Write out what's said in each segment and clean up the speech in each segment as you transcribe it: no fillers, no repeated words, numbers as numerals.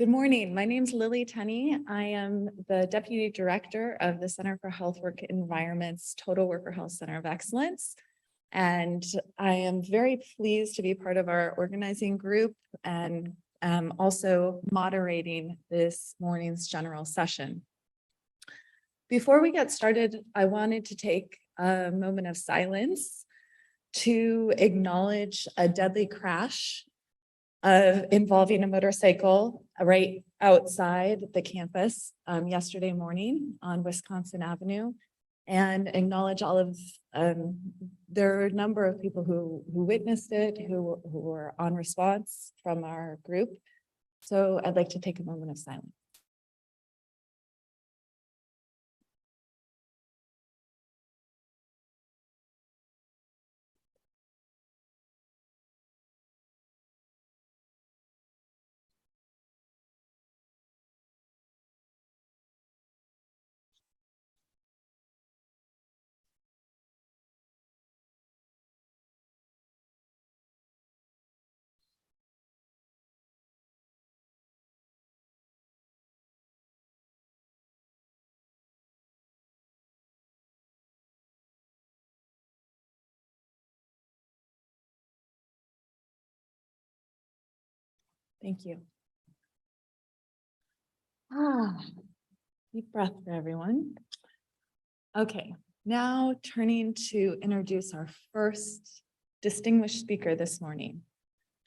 Good morning. My name is Lily Tenney. I am the Deputy Director of the Center for Health Work Environment's Total Worker Health Center of Excellence. And I am very pleased to be part of our organizing group and also moderating this morning's general session. Before we get started, I wanted to take a moment of silence to acknowledge a deadly crash involving a motorcycle right outside the campus yesterday morning on Wisconsin Avenue, and acknowledge all of, there are a number of people who witnessed it, who were on response from our group. So I'd like to take a moment of silence. Thank you. Deep breath for everyone. Okay, now turning to introduce our first distinguished speaker this morning.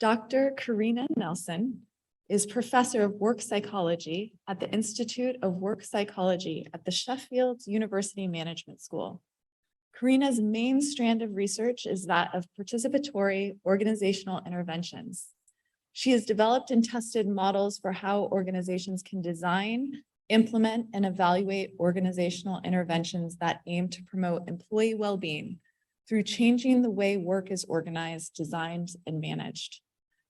Dr. Karina Nielsen is Professor of Work Psychology at the Institute of Work Psychology at the Sheffield University Management School. Karina's main strand of research is that of participatory organizational interventions. She has developed and tested models for how organizations can design, implement, and evaluate organizational interventions that aim to promote employee well-being through changing the way work is organized, designed, and managed.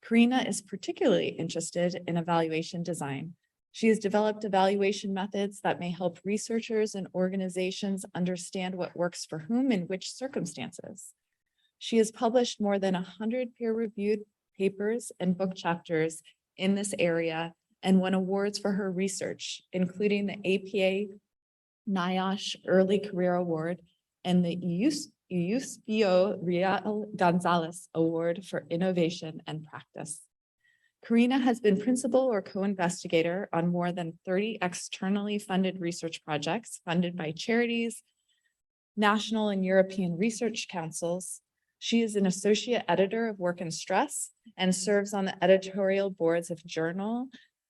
Karina is particularly interested in evaluation design. She has developed evaluation methods that may help researchers and organizations understand what works for whom in which circumstances. She has published more than 100 peer-reviewed papers and book chapters in this area and won awards for her research, including the APA NIOSH Early Career Award and the Eusebio Real Gonzalez Award for Innovation and Practice. Karina has been principal or co-investigator on more than 30 externally funded research projects funded by charities, national and European research councils. She is an associate editor of Work and Stress and serves on the editorial boards of Journal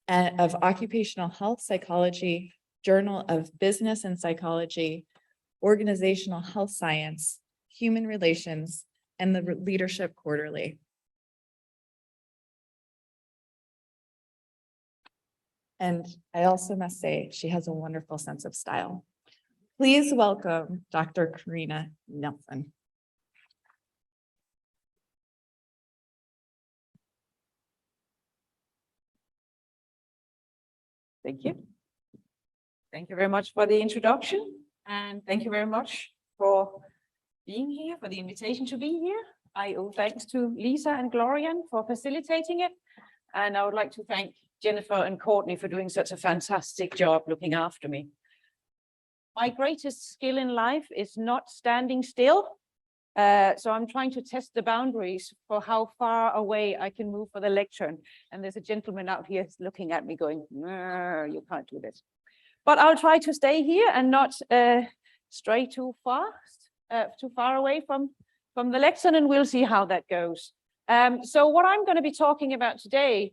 of Occupational Health Psychology, Journal of Business and Psychology, Organizational Health Science, Human Relations, and the Leadership Quarterly. And I also must say, she has a wonderful sense of style. Please welcome Dr. Karina Nielsen. Thank you. Thank you very much for the introduction, and thank you very much for being here, for the invitation to be here. I owe thanks to Lisa and Glorian for facilitating it, and I would like to thank Jennifer and Courtney for doing such a fantastic job looking after me. My greatest skill in life is not standing still, so I'm trying to test the boundaries for how far away I can move for the lectern. And there's a gentleman out here looking at me going, you can't do this. But I'll try to stay here and not stray too far away from the lectern, and we'll see how that goes. So what I'm going to be talking about today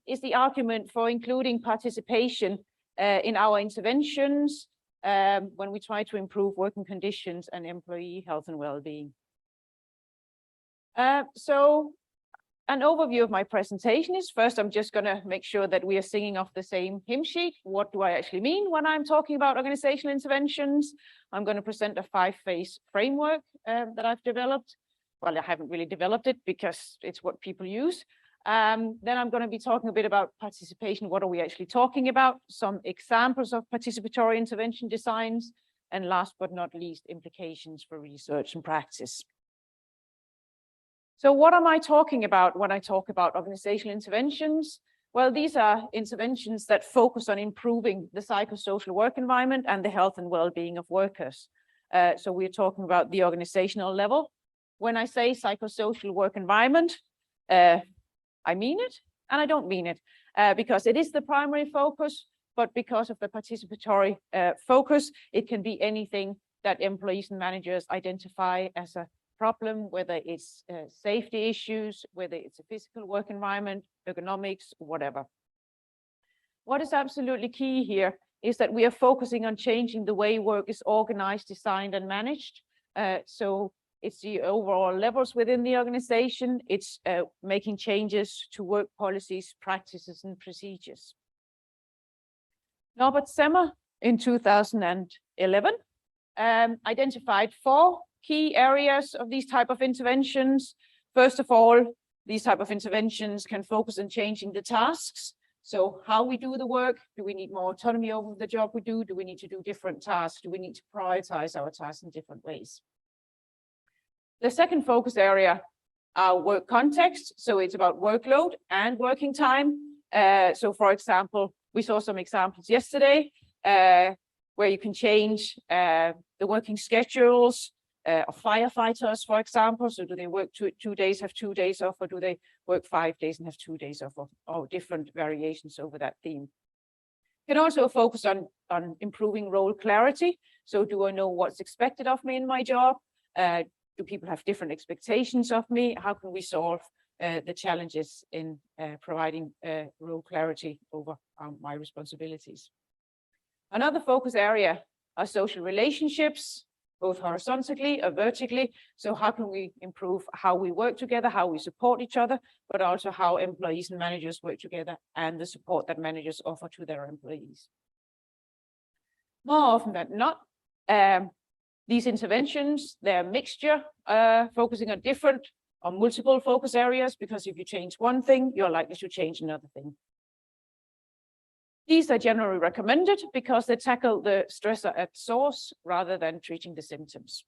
is the argument for including participation in our interventions when we try to improve working conditions and employee health and well-being. So an overview of my presentation is, first, I'm just going to make sure that we are singing off the same hymn sheet. What do I actually mean when I'm talking about organizational interventions? I'm going to present a 5-phase framework that I've developed. Well, I haven't really developed it because it's what people use. Then I'm going to be talking a bit about participation. What are we actually talking about? Some examples of participatory intervention designs. And last but not least, implications for research and practice. So what am I talking about when I talk about organizational interventions? Well, these are interventions that focus on improving the psychosocial work environment and the health and well-being of workers. So we're talking about the organizational level. When I say psychosocial work environment, I mean it and I don't mean it, because it is the primary focus, but because of the participatory focus, it can be anything that employees and managers identify as a problem, whether it's safety issues, whether it's a physical work environment, ergonomics, whatever. What is absolutely key here is that we are focusing on changing the way work is organized, designed, and managed. So it's the overall levels within the organization. It's making changes to work policies, practices, and procedures. Norbert Semmer in 2011 identified 4 key areas of these type of interventions. First of all, these type of interventions can focus on changing the tasks. So how we do the work, do we need more autonomy over the job we do? Do we need to do different tasks? Do we need to prioritize our tasks in different ways? The second focus area are work context. So it's about workload and working time. So for example, we saw some examples yesterday where you can change the working schedules of firefighters, for example. So do they work 2 days, have 2 days off, or do they work 5 days and have 2 days off, or different variations over that theme? You can also focus on improving role clarity. So do I know what's expected of me in my job? Do people have different expectations of me? How can we solve the challenges in providing role clarity over my responsibilities? Another focus area are social relationships, both horizontally or vertically. So how can we improve how we work together, how we support each other, but also how employees and managers work together and the support that managers offer to their employees. More often than not, these interventions, they're a mixture, focusing on different or multiple focus areas, because if you change one thing, you're likely to change another thing. These are generally recommended because they tackle the stressor at source rather than treating the symptoms.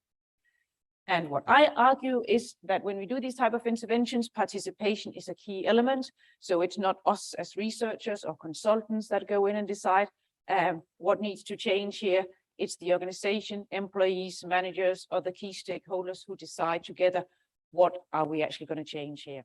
And what I argue is that when we do these type of interventions, participation is a key element. So it's not us as researchers or consultants that go in and decide what needs to change here. It's the organization, employees, managers, or the key stakeholders who decide together what are we actually going to change here.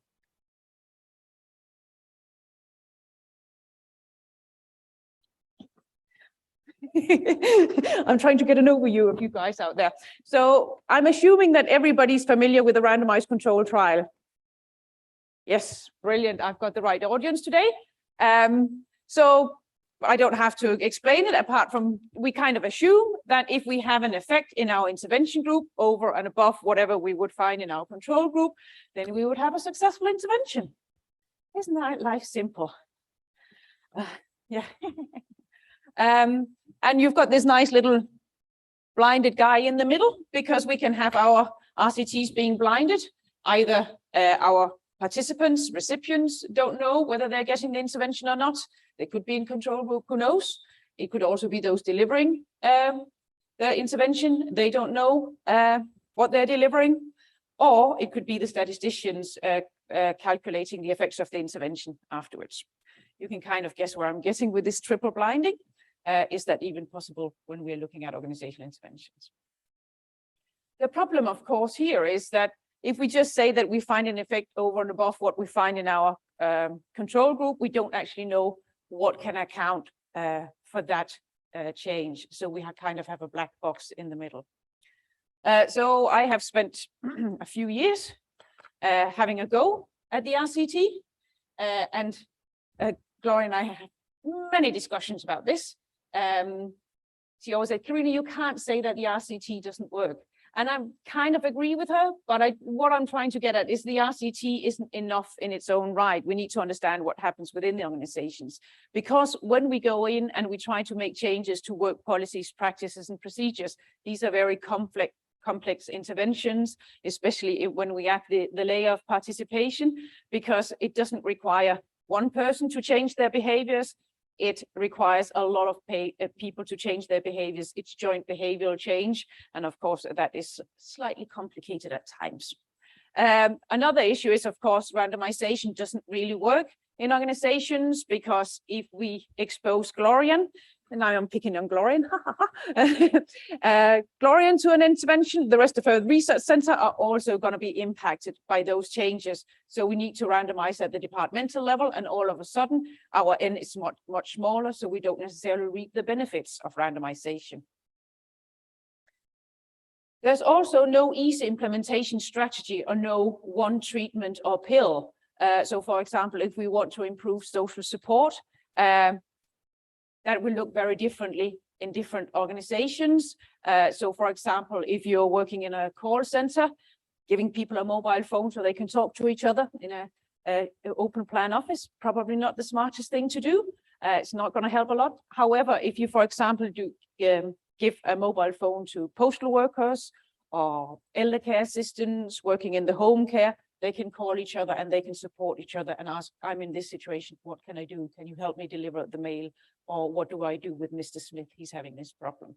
I'm trying to get an overview of you guys out there. So I'm assuming that everybody's familiar with a randomized control trial. Yes, brilliant. I've got the right audience today. So I don't have to explain it, apart from we kind of assume that if we have an effect in our intervention group over and above whatever we would find in our control group, then we would have a successful intervention. Isn't that life simple? Yeah. And you've got this nice little blinded guy in the middle, because we can have our RCTs being blinded. Either our participants, recipients don't know whether they're getting the intervention or not. They could be in control group, who knows? It could also be those delivering the intervention. They don't know what they're delivering. Or it could be the statisticians calculating the effects of the intervention afterwards. You can kind of guess where I'm getting with this triple blinding. Is that even possible when we're looking at organizational interventions? The problem, of course, here is that if we just say that we find an effect over and above what we find in our control group, we don't actually know what can account for that change. So we kind of have a black box in the middle. So I have spent a few years having a go at the RCT, and Gloria and I have many discussions about this. She always said, Karina, you can't say that the RCT doesn't work. And I kind of agree with her, but what I'm trying to get at is the RCT isn't enough in its own right. We need to understand what happens within the organizations, because when we go in and we try to make changes to work policies, practices, and procedures, these are very complex interventions, especially when we add the layer of participation, because it doesn't require one person to change their behaviors. It requires a lot of people to change their behaviors. It's joint behavioral change. And of course, that is slightly complicated at times. Another issue is, of course, randomization doesn't really work in organizations, because if we expose Glorian, and now I'm picking on Glorian, Glorian to an intervention, the rest of our research center are also going to be impacted by those changes. So we need to randomize at the departmental level, and all of a sudden our N is much smaller, so we don't necessarily reap the benefits of randomization. There's also no easy implementation strategy or no one treatment or pill. So for example, if we want to improve social support, that will look very differently in different organizations. So for example, if you're working in a call center, giving people a mobile phone so they can talk to each other in an open plan office, probably not the smartest thing to do. It's not going to help a lot. However, if you, for example, do give a mobile phone to postal workers or elder care assistants working in the home care, they can call each other and they can support each other and ask, I'm in this situation, what can I do? Can you help me deliver the mail? Or what do I do with Mr. Smith? He's having this problem.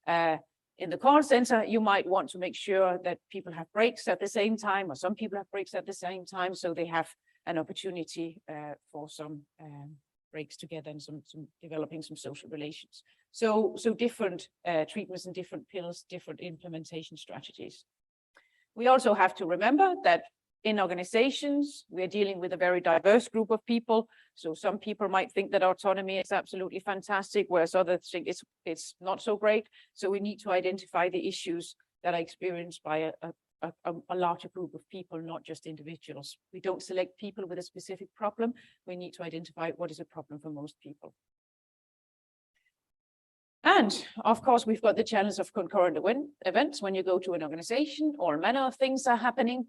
In the call center, you might want to make sure that people have breaks at the same time, or some people have breaks at the same time, so they have an opportunity for some breaks together and some developing some social relations. So different treatments and different pills, different implementation strategies. We also have to remember that in organizations, we're dealing with a very diverse group of people. So some people might think that autonomy is absolutely fantastic, whereas others think it's not so great. So we need to identify the issues that are experienced by a larger group of people, not just individuals. We don't select people with a specific problem. We need to identify what is a problem for most people. And of course, we've got the challenge of concurrent events. When you go to an organization, all manner of things are happening.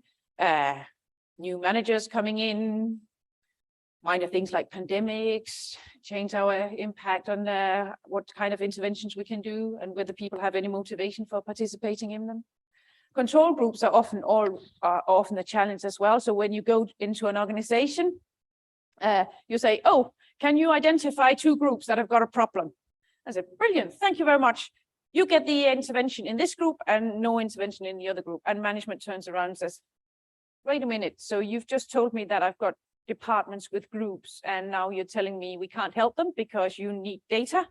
New managers coming in, minor things like pandemics, change our impact on what kind of interventions we can do and whether people have any motivation for participating in them. Control groups are often a challenge as well. So when you go into an organization, you say, oh, can you identify 2 groups that have got a problem? I said, brilliant, thank you very much. You get the intervention in this group and no intervention in the other group. And management turns around and says, wait a minute, so you've just told me that I've got departments with groups and now you're telling me we can't help them because you need data?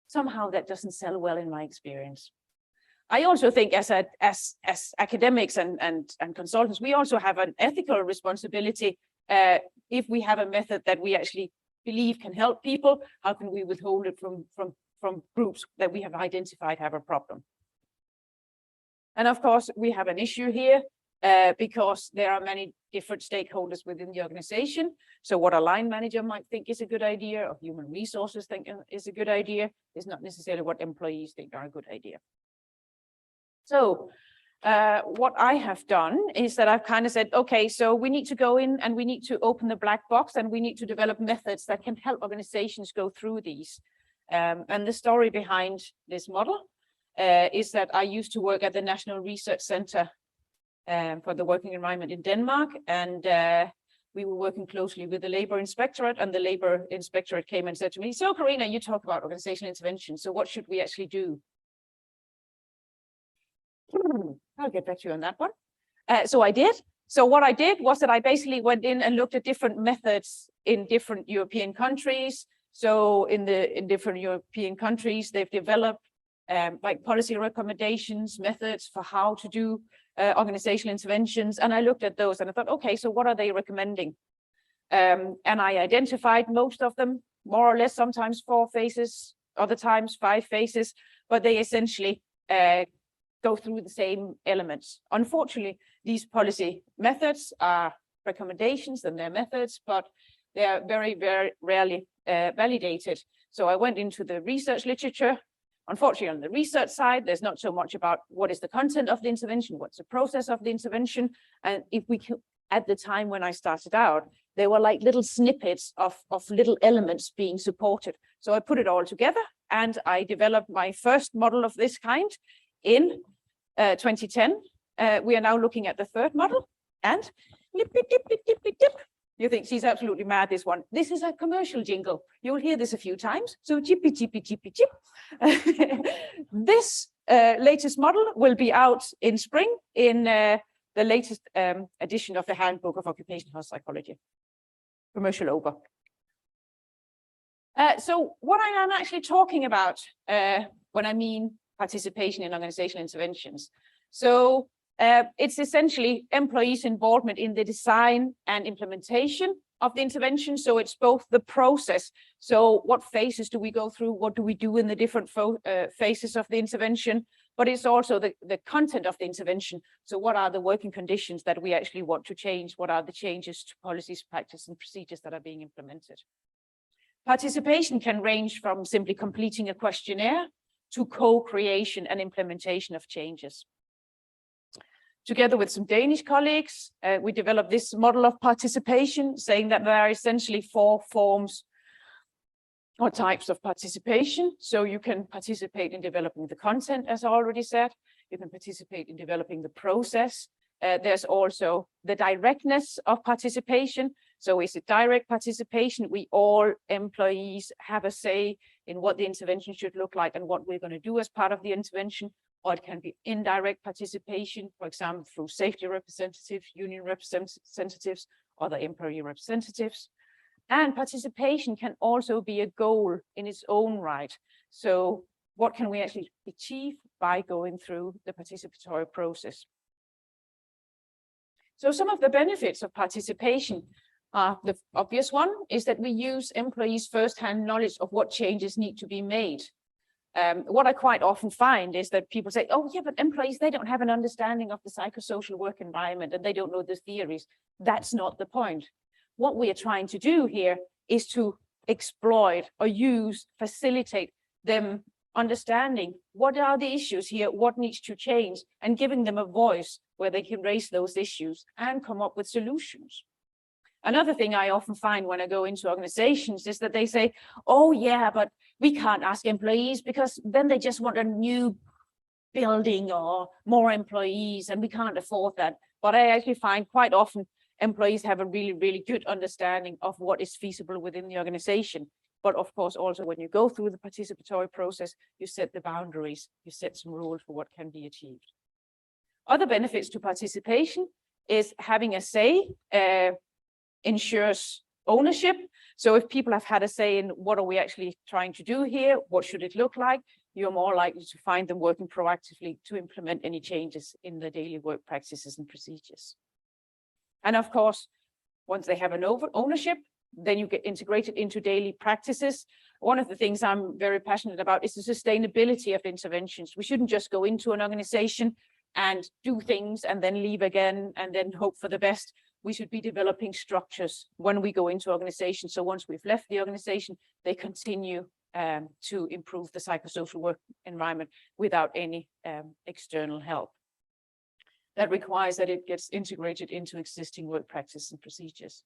Somehow that doesn't sell well in my experience. I also think as academics and consultants, we also have an ethical responsibility. If we have a method that we actually believe can help people, how can we withhold it from groups that we have identified have a problem? And of course, we have an issue here because there are many different stakeholders within the organization. So what a line manager might think is a good idea, or human resources think is a good idea, is not necessarily what employees think are a good idea. So what I have done is that I've kind of said, okay, so we need to go in and we need to open the black box and we need to develop methods that can help organizations go through these. And the story behind this model is that I used to work at the National Research Center for the Working Environment in Denmark. And we were working closely with the Labor Inspectorate, and the Labor Inspectorate came and said to me, so Karina, you talk about organizational intervention. So what should we actually do? I'll get back to you on that one. So I did. So what I did was that I basically went in and looked at different methods in different European countries. So in different European countries, they've developed like policy recommendations, methods for how to do organizational interventions. And I looked at those and I thought, okay, so what are they recommending? And I identified most of them, more or less, sometimes 4 phases, other times 5 phases, but they essentially go through the same elements. Unfortunately, these policy methods are recommendations and they're methods, but they are very, very rarely validated. So I went into the research literature. Unfortunately, on the research side, there's not so much about what is the content of the intervention, what's the process of the intervention. And if we could, at the time when I started out, there were like little snippets of little elements being supported. So I put it all together and I developed my first model of this kind in 2010. We are now looking at the 3rd model, and dip, dip, dip, dip, dip, dip, dip. You think she's absolutely mad, this one. This is a commercial jingle. You'll hear this a few times. So chippy, chippy, chippy, chip. This latest model will be out in spring in the latest edition of the Handbook of Occupational Health Psychology. Commercial over. So what I am actually talking about when I mean participation in organizational interventions. So it's essentially employees' involvement in the design and implementation of the intervention. So it's both the process. So what phases do we go through? What do we do in the different phases of the intervention? But it's also the content of the intervention. So what are the working conditions that we actually want to change? What are the changes to policies, practice, and procedures that are being implemented? Participation can range from simply completing a questionnaire to co-creation and implementation of changes. Together with some Danish colleagues, we developed this model of participation, saying that there are essentially 4 forms or types of participation. So you can participate in developing the content, as I already said. You can participate in developing the process. There's also the directness of participation. So is it direct participation? We all employees have a say in what the intervention should look like and what we're going to do as part of the intervention. Or it can be indirect participation, for example, through safety representatives, union representatives, other employee representatives. And participation can also be a goal in its own right. So what can we actually achieve by going through the participatory process? So some of the benefits of participation, the obvious one is that we use employees' first-hand knowledge of what changes need to be made. What I quite often find is that people say, oh yeah, but employees, they don't have an understanding of the psychosocial work environment and they don't know the theories. That's not the point. What we are trying to do here is to exploit or facilitate them understanding what are the issues here, what needs to change, and giving them a voice where they can raise those issues and come up with solutions. Another thing I often find when I go into organizations is that they say, oh yeah, but we can't ask employees because then they just want a new building or more employees and we can't afford that. But I actually find quite often employees have a really, really good understanding of what is feasible within the organization. But of course, also when you go through the participatory process, you set the boundaries, you set some rules for what can be achieved. Other benefits to participation is having a say, ensures ownership. So if people have had a say in what are we actually trying to do here, what should it look like, you're more likely to find them working proactively to implement any changes in the daily work practices and procedures. And of course, once they have an ownership, then you get integrated into daily practices. One of the things I'm very passionate about is the sustainability of interventions. We shouldn't just go into an organization and do things and then leave again and then hope for the best. We should be developing structures when we go into organizations. So once we've left the organization, they continue to improve the psychosocial work environment without any external help. That requires that it gets integrated into existing work practice and procedures.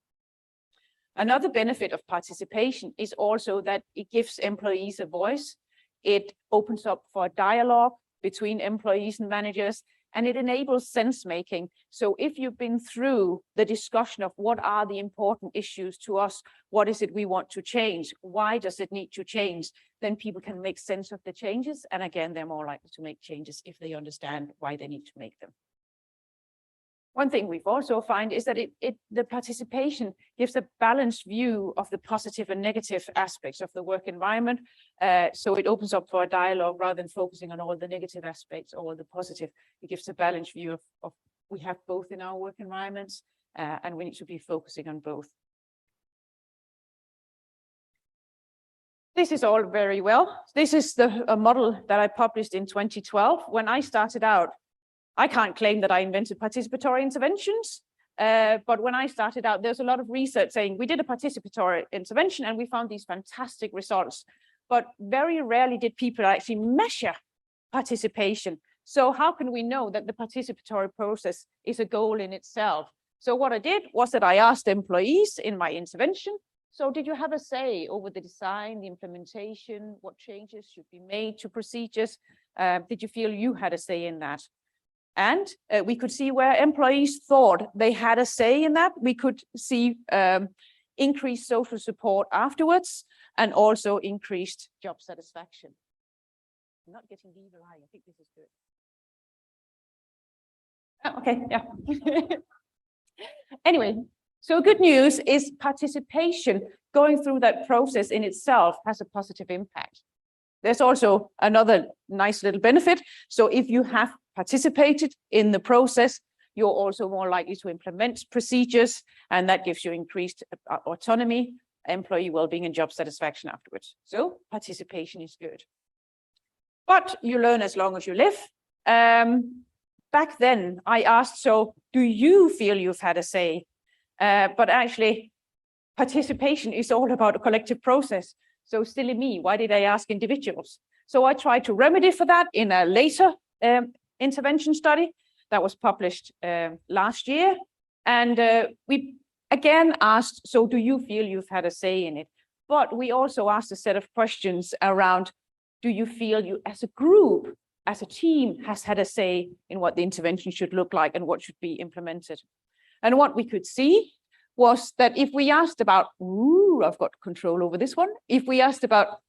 Another benefit of participation is also that it gives employees a voice. It opens up for a dialogue between employees and managers, and it enables sense making. So if you've been through the discussion of what are the important issues to us, what is it we want to change, why does it need to change, then people can make sense of the changes. And again, they're more likely to make changes if they understand why they need to make them. One thing we've also found is that the participation gives a balanced view of the positive and negative aspects of the work environment. So it opens up for a dialogue rather than focusing on all the negative aspects or the positive. It gives a balanced view of we have both in our work environments and we need to be focusing on both. This is all very well. This is a model that I published in 2012. When I started out, I can't claim that I invented participatory interventions, but when I started out, there's a lot of research saying we did a participatory intervention and we found these fantastic results, but very rarely did people actually measure participation. So how can we know that the participatory process is a goal in itself? So what I did was that I asked employees in my intervention, so did you have a say over the design, the implementation, what changes should be made to procedures? Did you feel you had a say in that? And we could see where employees thought they had a say in that. We could see increased social support afterwards and also increased job satisfaction. I'm not getting the evil eye. I think this is good. Okay, yeah. Anyway, so good news is participation, going through that process in itself has a positive impact. There's also another nice little benefit. So if you have participated in the process, you're also more likely to implement procedures, and that gives you increased autonomy, employee well-being, and job satisfaction afterwards. So participation is good. But you learn as long as you live. Back then, I asked, so do you feel you've had a say? But actually, participation is all about a collective process. So silly me, why did I ask individuals? So I tried to remedy for that in a later intervention study that was published last year. And we again asked, so do you feel you've had a say in it? But we also asked a set of questions around, do you feel you as a group, as a team, has had a say in what the intervention should look like and what should be implemented? And what we could see was that if we asked about, I've got control over this one. If we asked about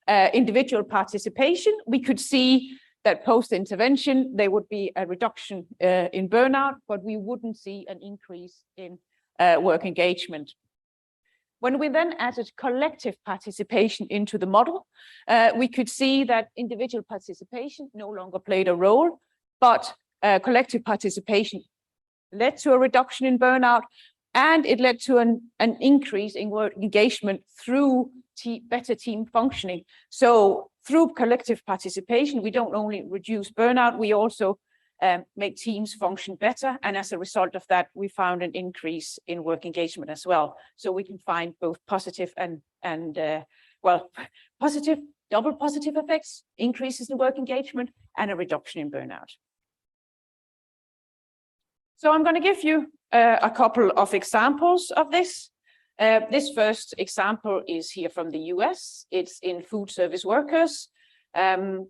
individual participation, we could see that post-intervention, there would be a reduction in burnout, but we wouldn't see an increase in work engagement. When we then added collective participation into the model, we could see that individual participation no longer played a role, but collective participation led to a reduction in burnout, and it led to an increase in work engagement through better team functioning. So through collective participation, we don't only reduce burnout, we also make teams function better. And as a result of that, we found an increase in work engagement as well. So we can find both positive and positive, double positive effects, increases in work engagement, and a reduction in burnout. So I'm going to give you a couple of examples of this. This first example is here from the US. It's in food service workers.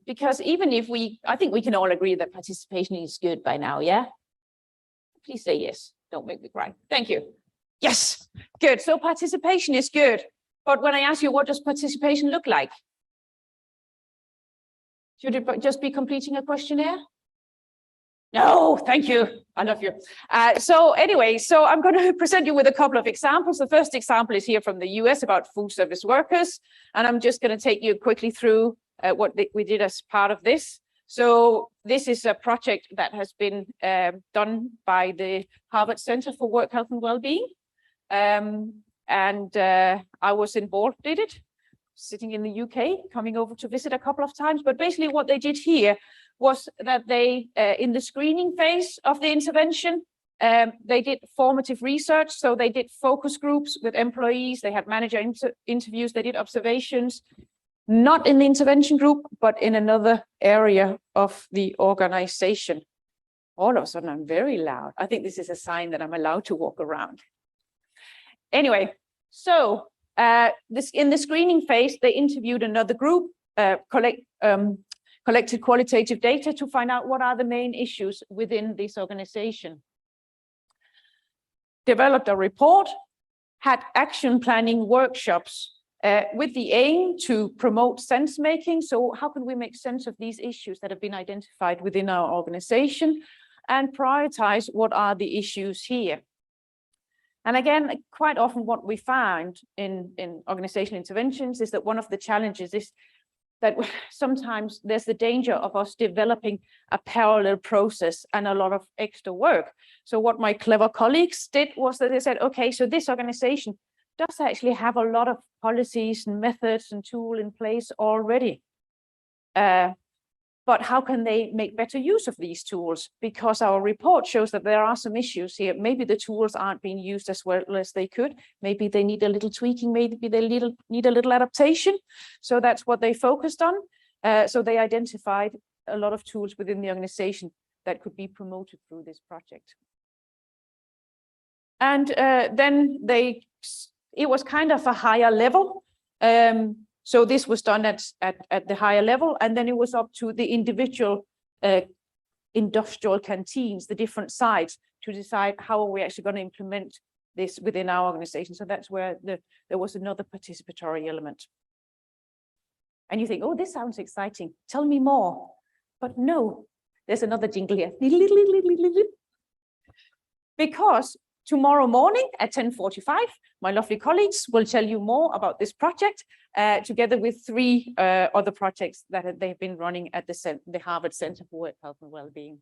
Because even if I think we can all agree that participation is good by now, yeah? Please say yes. Don't make me cry. Thank you. Yes, good. So participation is good. But when I ask you, what does participation look like? Should it just be completing a questionnaire? No, thank you. I love you. So anyway, so I'm going to present you with a couple of examples. The first example is here from the US about food service workers. And I'm just going to take you quickly through what we did as part of this. So this is a project that has been done by the Harvard Center for Work Health and Wellbeing. I was involved in it, sitting in the UK, coming over to visit a couple of times. But basically what they did here was that they, in the screening phase of the intervention, they did formative research. So they did focus groups with employees, they had manager interviews, they did observations, not in the intervention group, but in another area of the organization. All of a sudden, I'm very loud. I think this is a sign that I'm allowed to walk around. Anyway, so in the screening phase, they interviewed another group, collected qualitative data to find out what are the main issues within this organization. Developed a report, had action planning workshops with the aim to promote sense making. So how can we make sense of these issues that have been identified within our organization and prioritize what are the issues here? And again, quite often what we find in organizational interventions is that one of the challenges is that sometimes there's the danger of us developing a parallel process and a lot of extra work. So what my clever colleagues did was that they said, okay, so this organization does actually have a lot of policies and methods and tools in place already. But how can they make better use of these tools? Because our report shows that there are some issues here. Maybe the tools aren't being used as well as they could. Maybe they need a little tweaking. Maybe they need a little adaptation. So that's what they focused on. So they identified a lot of tools within the organization that could be promoted through this project. And then it was kind of a higher level. So this was done at the higher level, and then it was up to the individual industrial canteens, the different sites, to decide how are we actually going to implement this within our organization. So that's where there was another participatory element. And you think, oh, this sounds exciting. Tell me more. But no, there's another jingle here. because tomorrow morning at 10:45, my lovely colleagues will tell you more about this project, together with 3 other projects that they've been running at the Harvard Center for Work Health and Wellbeing.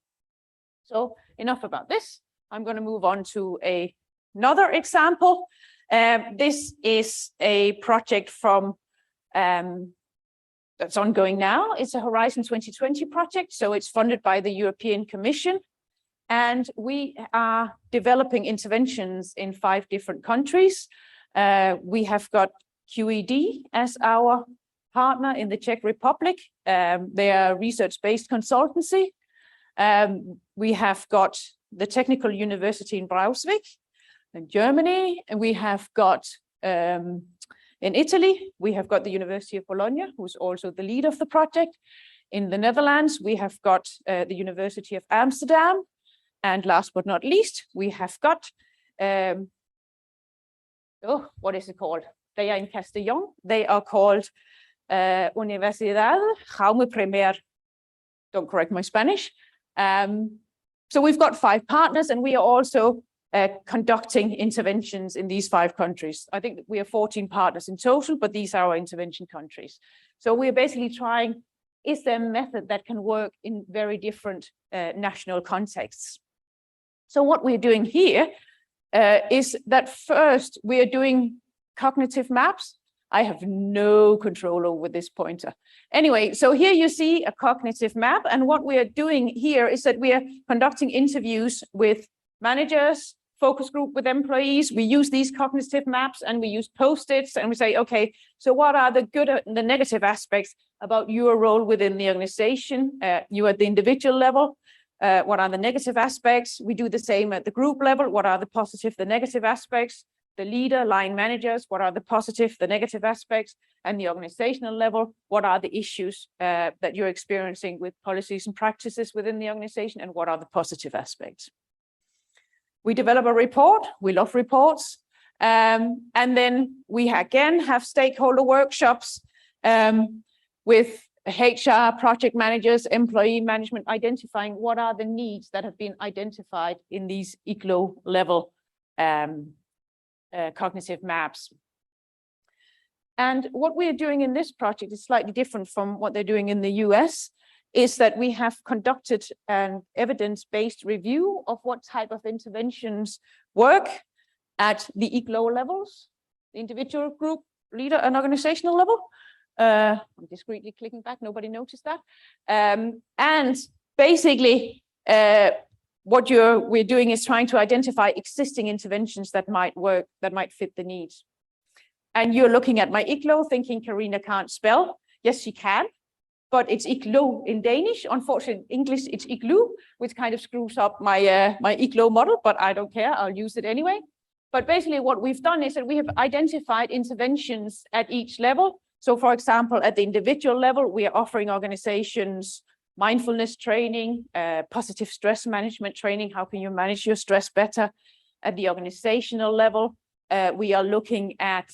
So enough about this. I'm going to move on to another example. This is a project from that's ongoing now. It's a Horizon 2020 project, so it's funded by the European Commission. And we are developing interventions in 5 different countries. We have got QED as our partner in the Czech Republic. They are a research-based consultancy. We have got the Technical University in Braunschweig in Germany, and we have got in Italy, we have got the University of Bologna, who's also the lead of the project. In the Netherlands, we have got the University of Amsterdam. And last but not least, we have got, what is it called? They are in Castellón. They are called Universidad Jaume I. Don't correct my Spanish. So we've got 5 partners, and we are also conducting interventions in these 5 countries. I think we have 14 partners in total, but these are our intervention countries. So we're basically trying, is there a method that can work in very different national contexts? So what we're doing here is that first we are doing cognitive maps. I have no control over this pointer. Anyway, so here you see a cognitive map. And what we are doing here is that we are conducting interviews with managers, focus group with employees. We use these cognitive maps and we use Post-its and we say, okay, so what are the good and the negative aspects about your role within the organization? You at the individual level. What are the negative aspects? We do the same at the group level. What are the positive, the negative aspects? The leader, line managers, what are the positive, the negative aspects? And the organizational level, what are the issues that you're experiencing with policies and practices within the organization? And what are the positive aspects? We develop a report. We love reports. And then we again have stakeholder workshops with HR, project managers, employee management, identifying what are the needs that have been identified in these ICLO level cognitive maps. And what we're doing in this project is slightly different from what they're doing in the US, is that we have conducted an evidence-based review of what type of interventions work at the ICLO levels, the individual, group, leader, and organizational level. I'm discreetly clicking back, nobody noticed that. And basically, what we're doing is trying to identify existing interventions that might work, that might fit the needs. And you're looking at my ICLO thinking Karina can't spell. Yes, she can, but it's ICLO in Danish. Unfortunately, in English, it's ICLO, which kind of screws up my, my ICLO model, but I don't care, I'll use it anyway. But basically what we've done is that we have identified interventions at each level. So for example, at the individual level, we are offering organizations mindfulness training, positive stress management training. How can you manage your stress better? At the organizational level, we are looking at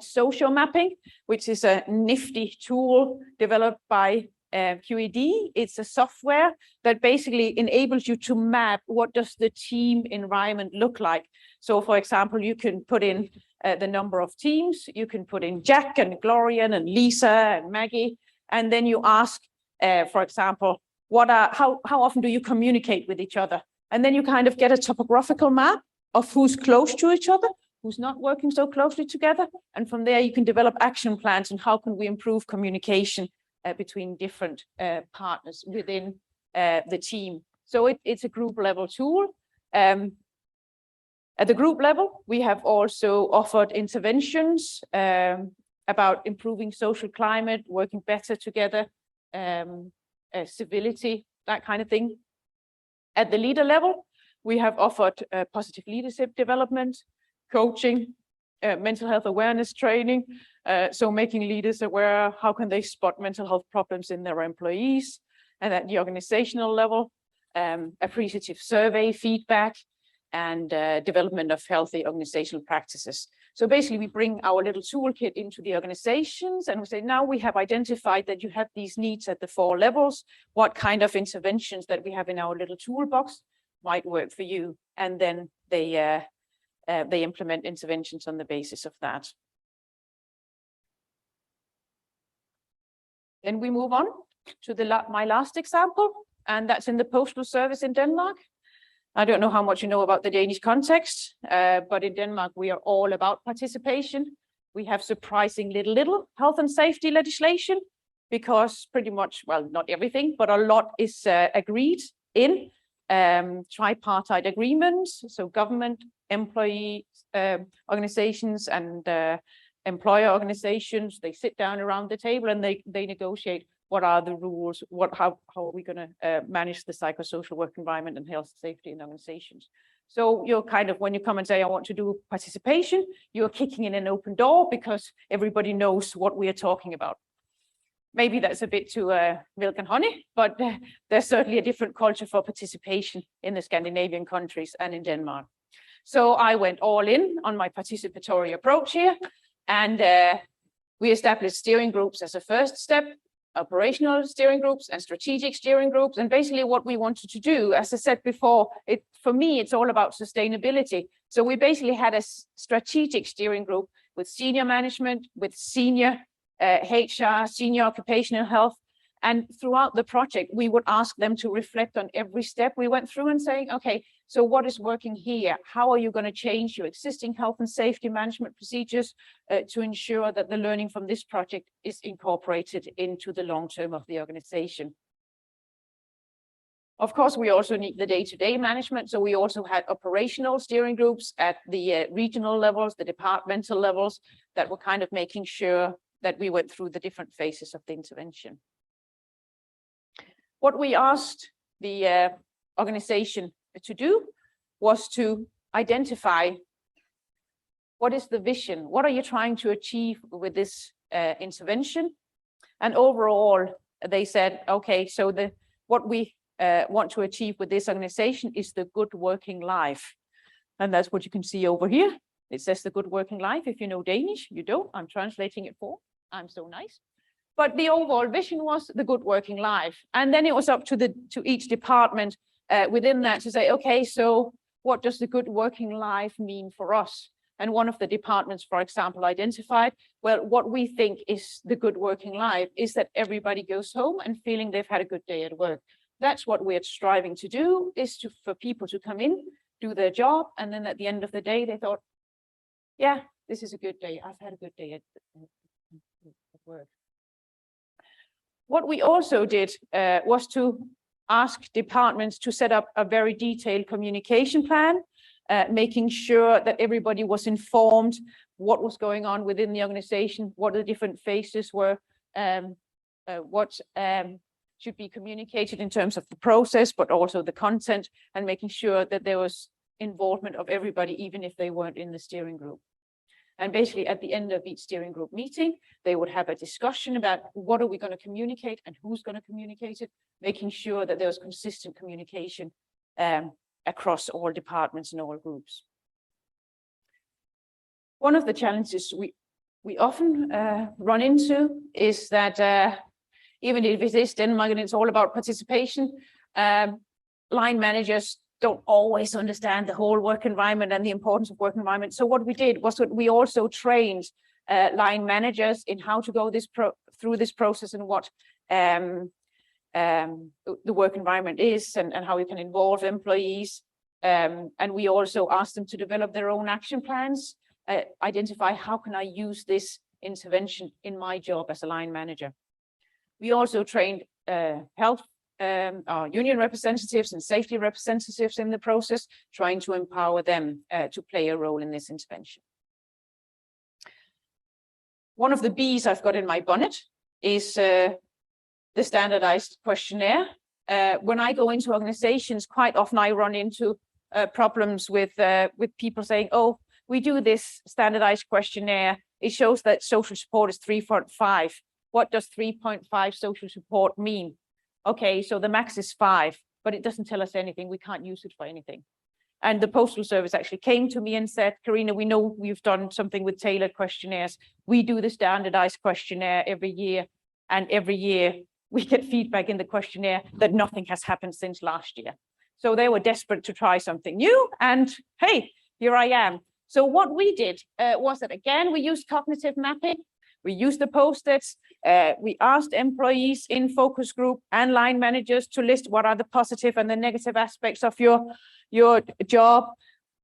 social mapping, which is a nifty tool developed by QED. It's a software that basically enables you to map what does the team environment look like. So for example, you can put in the number of teams, you can put in Jack and Glorian and Lisa and Maggie, and then you ask, for example, how often do you communicate with each other? And then you kind of get a topographical map of who's close to each other, who's not working so closely together. And from there, you can develop action plans and how can we improve communication between different partners within the team. So it's a group level tool. At the group level, we have also offered interventions about improving social climate, working better together, civility, that kind of thing. At the leader level, we have offered positive leadership development, coaching, mental health awareness training, so making leaders aware, how can they spot mental health problems in their employees. And at the organizational level, appreciative survey feedback, and development of healthy organizational practices. So basically we bring our little toolkit into the organizations and we say, now we have identified that you have these needs at the 4 levels, what kind of interventions that we have in our little toolbox, might work for you, and then they implement interventions on the basis of that. Then we move on to my last example, and that's in the postal service in Denmark. I don't know how much you know about the Danish context, but in Denmark, we are all about participation. We have surprising little health and safety legislation, because pretty much, well, not everything, but a lot is agreed in tripartite agreements. So government, employee organizations, and employer organizations, they sit down around the table and they negotiate what are the rules, how are we going to manage the psychosocial work environment and health and safety in organizations. So you're kind of, when you come and say, I want to do participation, you're kicking in an open door because everybody knows what we are talking about. Maybe that's a bit too milk and honey, but there's certainly a different culture for participation in the Scandinavian countries and in Denmark. So I went all in on my participatory approach here, and we established steering groups as a first step, operational steering groups and strategic steering groups. And basically what we wanted to do, as I said before, for me, it's all about sustainability. So we basically had a strategic steering group with senior management, with senior HR, senior occupational health. And throughout the project, we would ask them to reflect on every step we went through and saying, okay, so what is working here? How are you going to change your existing health and safety management procedures to ensure that the learning from this project is incorporated into the long term of the organization? Of course, we also need the day-to-day management. So we also had operational steering groups at the regional levels, the departmental levels, that were kind of making sure that we went through the different phases of the intervention. What we asked the organization to do was to identify what is the vision, what are you trying to achieve with this intervention? And overall, they said, okay, so what we want to achieve with this organization is the good working life. And that's what you can see over here. It says the good working life. If you know Danish, you don't. I'm translating it for. I'm so nice. But the overall vision was the good working life. And then it was up to each department within that to say, okay, so what does the good working life mean for us? And one of the departments, for example, identified, well, what we think is the good working life is that everybody goes home and feeling they've had a good day at work. That's what we're striving to do, is for people to come in, do their job, and then at the end of the day, they thought, yeah, this is a good day. I've had a good day at work. What we also did was to ask departments to set up a very detailed communication plan, making sure that everybody was informed what was going on within the organization, what the different phases were, what should be communicated in terms of the process, but also the content, and making sure that there was involvement of everybody, even if they weren't in the steering group. And basically at the end of each steering group meeting, they would have a discussion about what are we going to communicate and who's going to communicate it, making sure that there was consistent communication across all departments and all groups. One of the challenges we often run into is that even if it is Denmark and it's all about participation, line managers don't always understand the whole work environment and the importance of work environment. So what we did was that we also trained line managers in how to go through this process and what the work environment is and how we can involve employees. And we also asked them to develop their own action plans, identify how can I use this intervention in my job as a line manager. We also trained health our union representatives and safety representatives in the process, trying to empower them to play a role in this intervention. One of the B's I've got in my bonnet is the standardized questionnaire. When I go into organizations, quite often I run into problems with people saying, oh, we do this standardized questionnaire. It shows that social support is 3.5. What does 3.5 social support mean? Okay, so the max is 5, but it doesn't tell us anything. We can't use it for anything. And the Postal Service actually came to me and said, Karina, we know you've done something with tailored questionnaires. We do the standardized questionnaire every year. And every year we get feedback in the questionnaire that nothing has happened since last year. So they were desperate to try something new, and hey, here I am. So what we did was that, again, we used cognitive mapping. We used the Post-its. We asked employees in focus group and line managers to list what are the positive and the negative aspects of your job.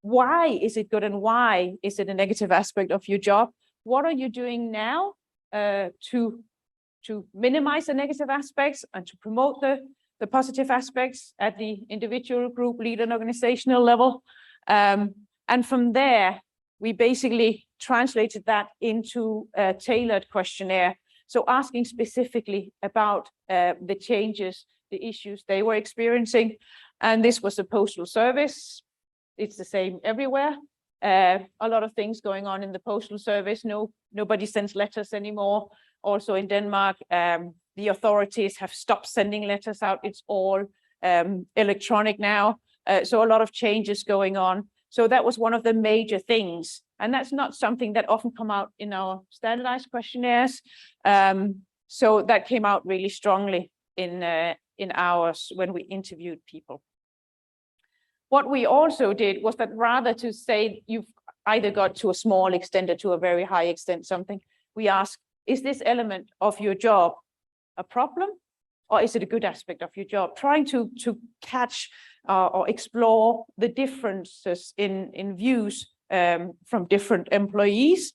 Why is it good and why is it a negative aspect of your job? What are you doing now to minimize the negative aspects and to promote the positive aspects at the individual, group, leader, and organizational level? And from there, we basically translated that into a tailored questionnaire. So asking specifically about the changes, the issues they were experiencing. And this was a postal service. It's the same everywhere. A lot of things going on in the postal service. Nobody sends letters anymore. Also in Denmark, the authorities have stopped sending letters out. It's all electronic now. So a lot of changes going on. So that was one of the major things. And that's not something that often come out in our standardized questionnaires. So that came out really strongly in ours when we interviewed people. What we also did was that rather to say you've either got to a small extent or to a very high extent something, we ask, is this element of your job a problem, or is it a good aspect of your job? Trying to catch or explore the differences in views from different employees.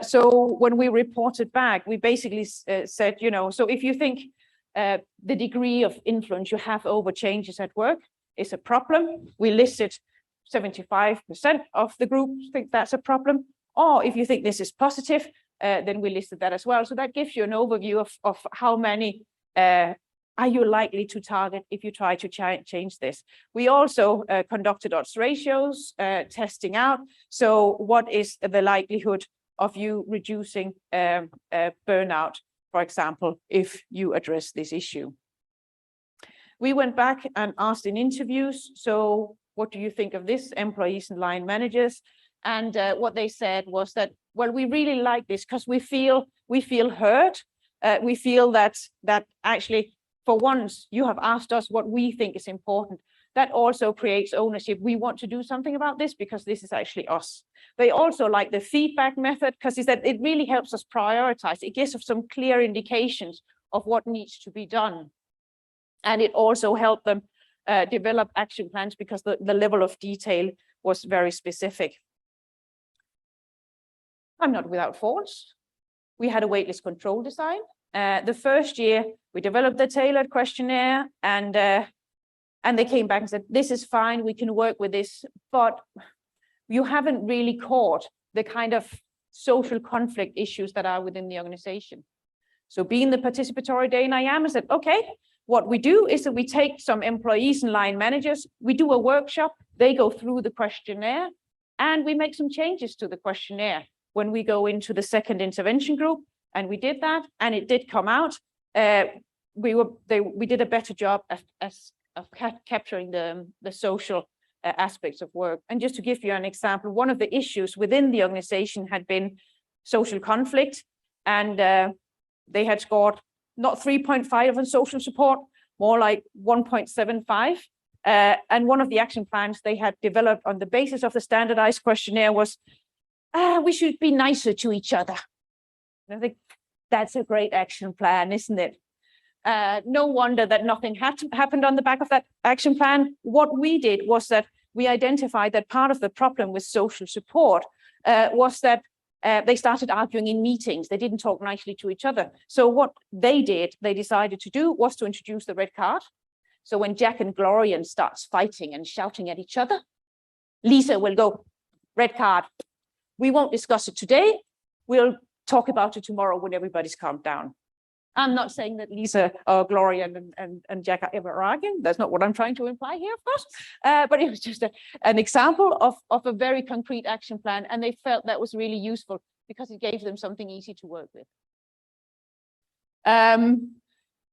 So when we reported back, we basically said, so if you think the degree of influence you have over changes at work is a problem, we listed 75% of the group think that's a problem. Or if you think this is positive, then we listed that as well. So that gives you an overview of how many are you likely to target if you try to change this. We also conducted odds ratios, testing out. So what is the likelihood of you reducing burnout, for example, if you address this issue? We went back and asked in interviews, so what do you think of this, employees and line managers? And what they said was that, well, we really like this because we feel heard. We feel that actually, for once, you have asked us what we think is important. That also creates ownership. We want to do something about this because this is actually us. They also like the feedback method because it really helps us prioritize. It gives us some clear indications of what needs to be done. And it also helped them develop action plans because the level of detail was very specific. I'm not without faults. We had a waitlist control design. The first year, we developed the tailored questionnaire, and they came back and said, this is fine, we can work with this, but you haven't really caught the kind of social conflict issues that are within the organization. So being the participatory Dane I am, I said, okay, what we do is that we take some employees and line managers, we do a workshop, they go through the questionnaire, and we make some changes to the questionnaire when we go into the second intervention group. And we did that, and it did come out. We did a better job of capturing the social aspects of work. And just to give you an example, one of the issues within the organization had been social conflict, and they had scored not 3.5 on social support, more like 1.75. And one of the action plans they had developed on the basis of the standardized questionnaire was, we should be nicer to each other. And I think that's a great action plan, isn't it? No wonder that nothing happened on the back of that action plan. What we did was that we identified that part of the problem with social support was that they started arguing in meetings. They didn't talk nicely to each other. So what they decided to do was to introduce the red card. So when Jack and Glorian starts fighting and shouting at each other, Lisa will go, red card. We won't discuss it today. We'll talk about it tomorrow when everybody's calmed down. I'm not saying that Lisa or Gloria and Jack are ever arguing. That's not what I'm trying to imply here, of course. But it was just an example of a very concrete action plan. And they felt that was really useful because it gave them something easy to work with.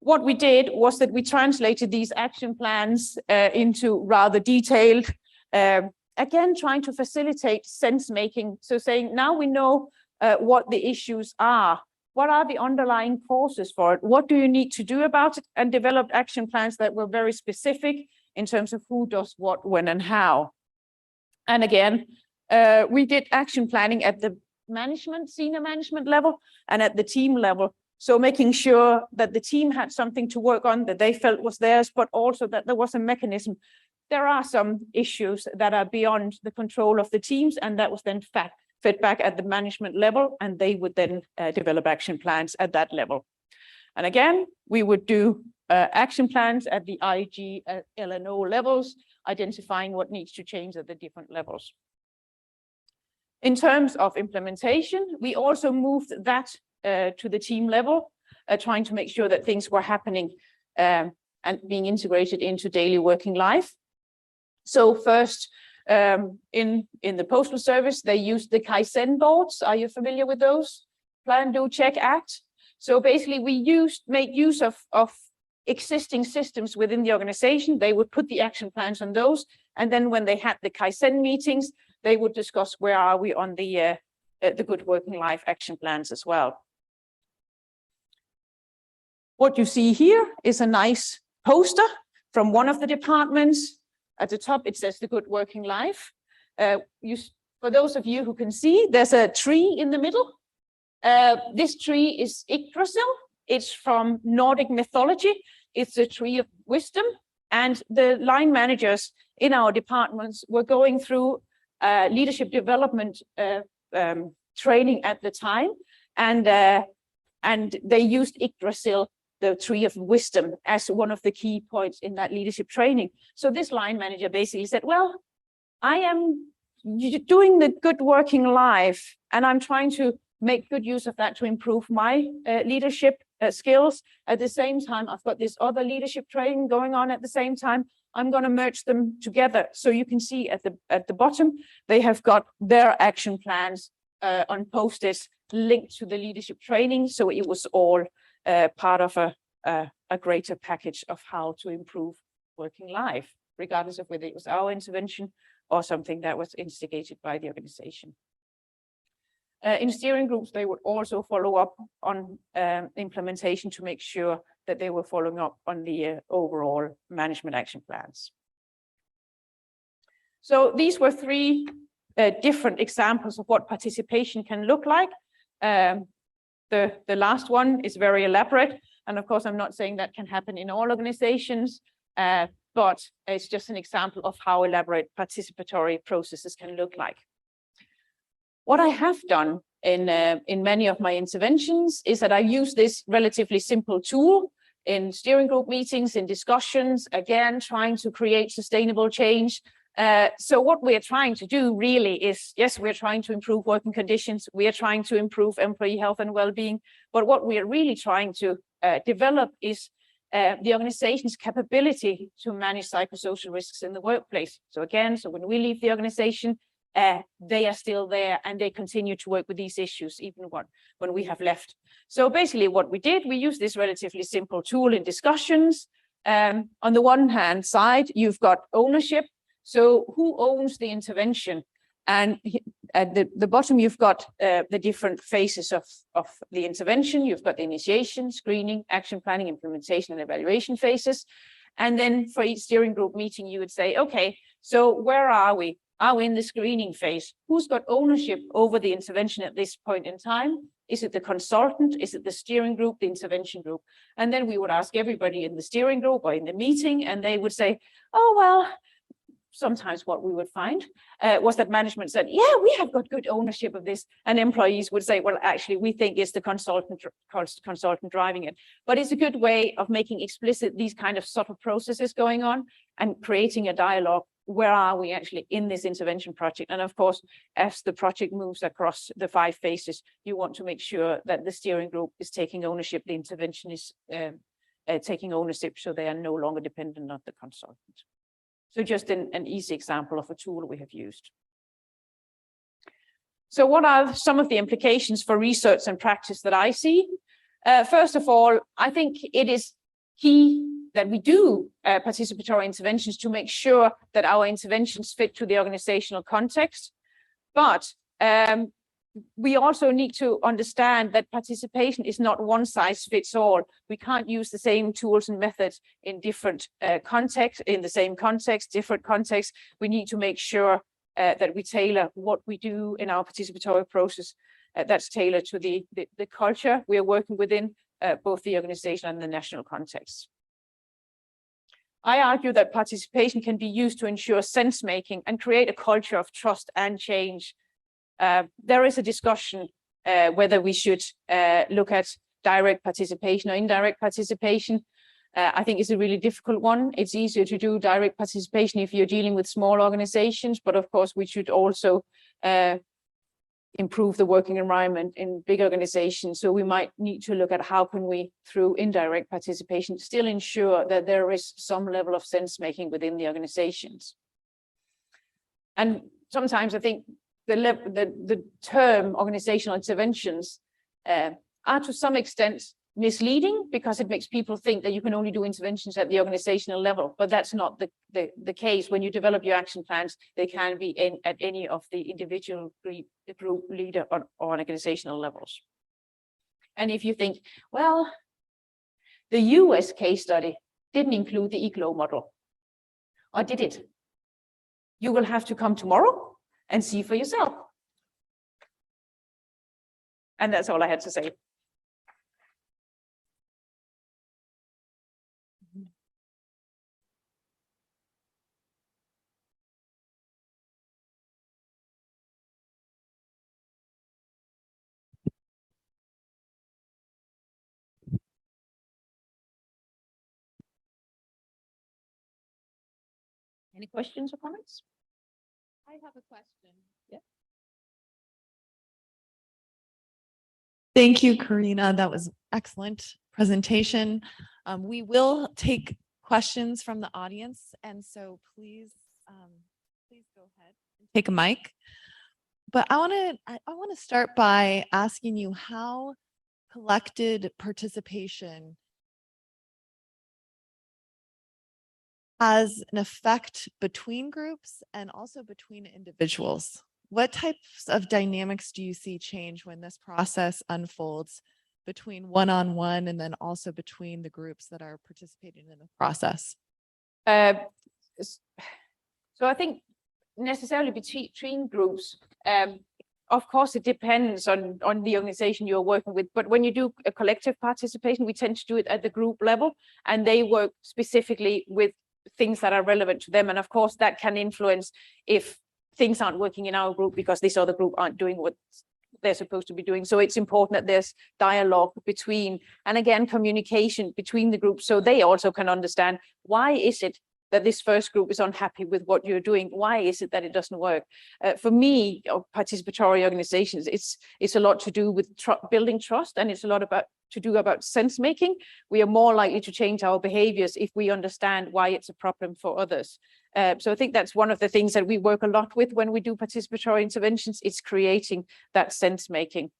What we did was that we translated these action plans into rather detailed, again, trying to facilitate sense making. So saying, now we know what the issues are. What are the underlying causes for it? What do you need to do about it? And developed action plans that were very specific in terms of who does what, when, and how. And again, we did action planning at the senior management level and at the team level. So making sure that the team had something to work on that they felt was theirs, but also that there was a mechanism. There are some issues that are beyond the control of the teams, and that was then fed back at the management level, and they would then develop action plans at that level. And again, we would do action plans at the IG, LNO levels, identifying what needs to change at the different levels. In terms of implementation, we also moved that to the team level, trying to make sure that things were happening and being integrated into daily working life. So first, in the postal service, they used the Kaizen boards. Are you familiar with those? Plan, do, check, act. So basically, we made use of existing systems within the organization. They would put the action plans on those, and then when they had the Kaizen meetings, they would discuss where are we on the good working life action plans as well. What you see here is a nice poster from one of the departments. At the top, it says the good working life. For those of you who can see, there's a tree in the middle. This tree is Yggdrasil. It's from Nordic mythology. It's a tree of wisdom. And the line managers in our departments were going through leadership development training at the time. And they used Yggdrasil, the tree of wisdom, as one of the key points in that leadership training. So this line manager basically said, well, I am doing the good working life, and I'm trying to make good use of that to improve my leadership skills. At the same time, I've got this other leadership training going on at the same time. I'm going to merge them together. So you can see at the bottom, they have got their action plans on Post-its linked to the leadership training. So it was all part of a greater package of how to improve working life, regardless of whether it was our intervention or something that was instigated by the organization. In steering groups, they would also follow up on implementation to make sure that they were following up on the overall management action plans. So these were three different examples of what participation can look like. The last one is very elaborate. And of course, I'm not saying that can happen in all organizations, but it's just an example of how elaborate participatory processes can look like. What I have done in many of my interventions is that I use this relatively simple tool in steering group meetings, in discussions, again, trying to create sustainable change. So what we're trying to do really is, yes, we're trying to improve working conditions. We are trying to improve employee health and well-being. But what we are really trying to develop is the organization's capability to manage psychosocial risks in the workplace. So again, so when we leave the organization, they are still there and they continue to work with these issues even when we have left. So basically what we did, we used this relatively simple tool in discussions. On the one hand side, you've got ownership. So who owns the intervention? And at the bottom, you've got the different phases of the intervention. You've got the initiation, screening, action planning, implementation, and evaluation phases. And then for each steering group meeting, you would say, okay, so where are we? Are we in the screening phase? Who's got ownership over the intervention at this point in time? Is it the consultant? Is it the steering group, the intervention group? And then we would ask everybody in the steering group or in the meeting, and they would say, oh, well, sometimes what we would find was that management said, yeah, we have got good ownership of this. And employees would say, well, actually, we think it's the consultant driving it. But it's a good way of making explicit these kind of subtle processes going on and creating a dialogue. Where are we actually in this intervention project? And of course, as the project moves across the 5 phases, you want to make sure that the steering group is taking ownership, the intervention is taking ownership, so they are no longer dependent on the consultant. So just an easy example of a tool we have used. So what are some of the implications for research and practice that I see? First of all, I think it is key that we do participatory interventions to make sure that our interventions fit to the organizational context. But we also need to understand that participation is not one size fits all. We can't use the same tools and methods in different contexts, in the same context, different contexts. We need to make sure that we tailor what we do in our participatory process that's tailored to the culture we are working within, both the organization and the national context. I argue that participation can be used to ensure sense making and create a culture of trust and change. There is a discussion whether we should look at direct participation or indirect participation. I think it's a really difficult one. It's easier to do direct participation if you're dealing with small organizations, but of course we should also improve the working environment in big organizations. So we might need to look at how can we, through indirect participation, still ensure that there is some level of sense making within the organizations. And sometimes I think the term organizational interventions are to some extent misleading, because it makes people think that you can only do interventions at the organizational level, but that's not the case. When you develop your action plans, they can be at any of the individual group leader or organizational levels. And if you think, well, the US case study didn't include the ECLO model, or did it? You will have to come tomorrow and see for yourself. And that's all I had to say. Any questions or comments? I have a question. Yeah. Thank you, Karina. That was excellent presentation. We will take questions from the audience, and so please go ahead and take a mic. But I want to start by asking you how collected participation has an effect between groups and also between individuals. What types of dynamics do you see change when this process unfolds between one-on-one and then also between the groups that are participating in the process? So I think necessarily between groups, of course, it depends on the organization you're working with. But when you do a collective participation, we tend to do it at the group level, and they work specifically with things that are relevant to them. And of course, that can influence if things aren't working in our group because this other group aren't doing what they're supposed to be doing. So it's important that there's dialogue between, and again, communication between the groups, so they also can understand why is it that this first group is unhappy with what you're doing? Why is it that it doesn't work? For me, participatory organizations, it's a lot to do with building trust, and it's a lot about sense making. We are more likely to change our behaviors if we understand why it's a problem for others. So I think that's one of the things that we work a lot with when we do participatory interventions. It's creating that sense making.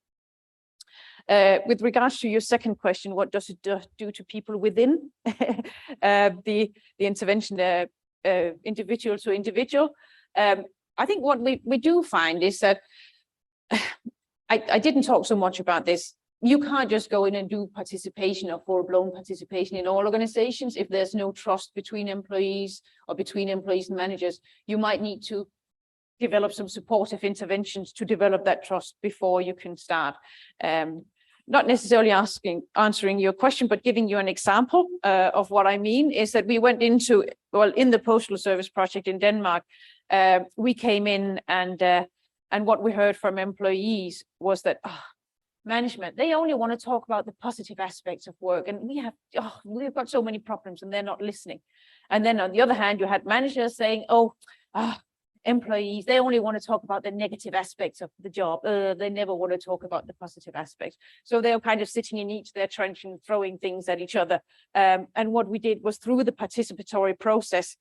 With regards to your second question, what does it do to people within the intervention, individual to individual? I think what we do find is that I didn't talk so much about this. You can't just go in and do participation or full-blown participation in all organizations if there's no trust between employees or between employees and managers. You might need to develop some supportive interventions to develop that trust before you can start. Not necessarily answering your question, but giving you an example of what I mean is that we went into, well, in the Postal Service project in Denmark, we came in and what we heard from employees was that management, they only want to talk about the positive aspects of work, and we've got so many problems and they're not listening. And then on the other hand, you had managers saying, employees, they only want to talk about the negative aspects of the job. They never want to talk about the positive aspects. So they're kind of sitting in each their trench and throwing things at each other. And what we did was, through the participatory process,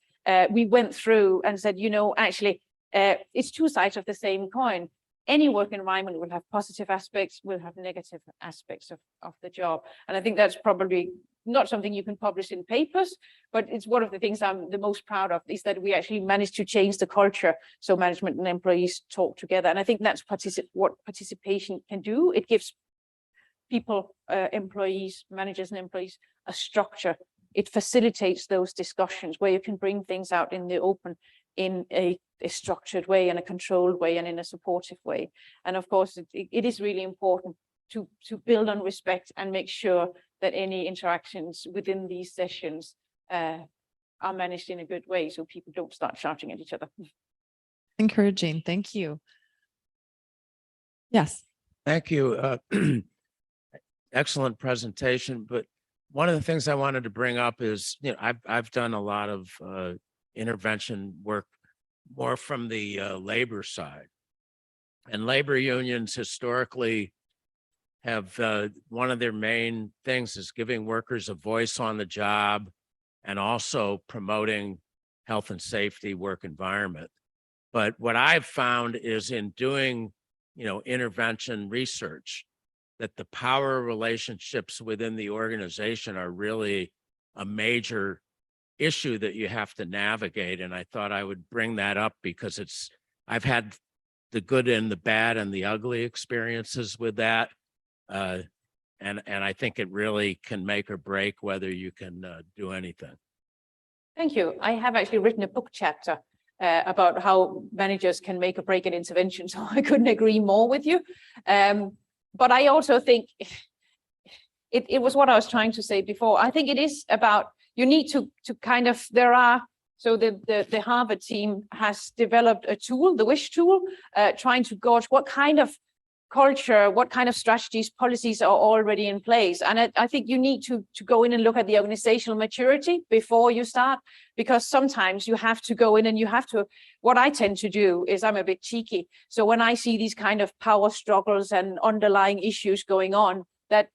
we went through and said, actually, it's two sides of the same coin. Any work environment will have positive aspects, will have negative aspects of the job. And I think that's probably not something you can publish in papers, but it's one of the things I'm the most proud of, is that we actually managed to change the culture so management and employees talk together. And I think that's what participation can do. It gives people, employees, managers and employees, a structure. It facilitates those discussions where you can bring things out in the open in a structured way, in a controlled way, and in a supportive way. And of course, it is really important to build on respect and make sure that any interactions within these sessions are managed in a good way, so people don't start shouting at each other. Encouraging. Thank you. Yes. Thank you. Excellent presentation. But one of the things I wanted to bring up is, I've done a lot of intervention work more from the labor side. And labor unions historically have one of their main things is giving workers a voice on the job and also promoting health and safety work environment. But what I've found is in doing, intervention research, that the power relationships within the organization are really a major issue that you have to navigate. And I thought I would bring that up because I've had the good and the bad and the ugly experiences with that. And I think it really can make or break whether you can do anything. Thank you. I have actually written a book chapter about how managers can make or break an intervention. So I couldn't agree more with you. But I also think it was what I was trying to say before. I think it is about, you need to kind of, so the Harvard team has developed a tool, the WISH tool, trying to gauge what kind of culture, what kind of strategies, policies are already in place. And I think you need to go in and look at the organizational maturity before you start, because sometimes you have to go in and you have to, what I tend to do is I'm a bit cheeky. So when I see these kind of power struggles and underlying issues going on that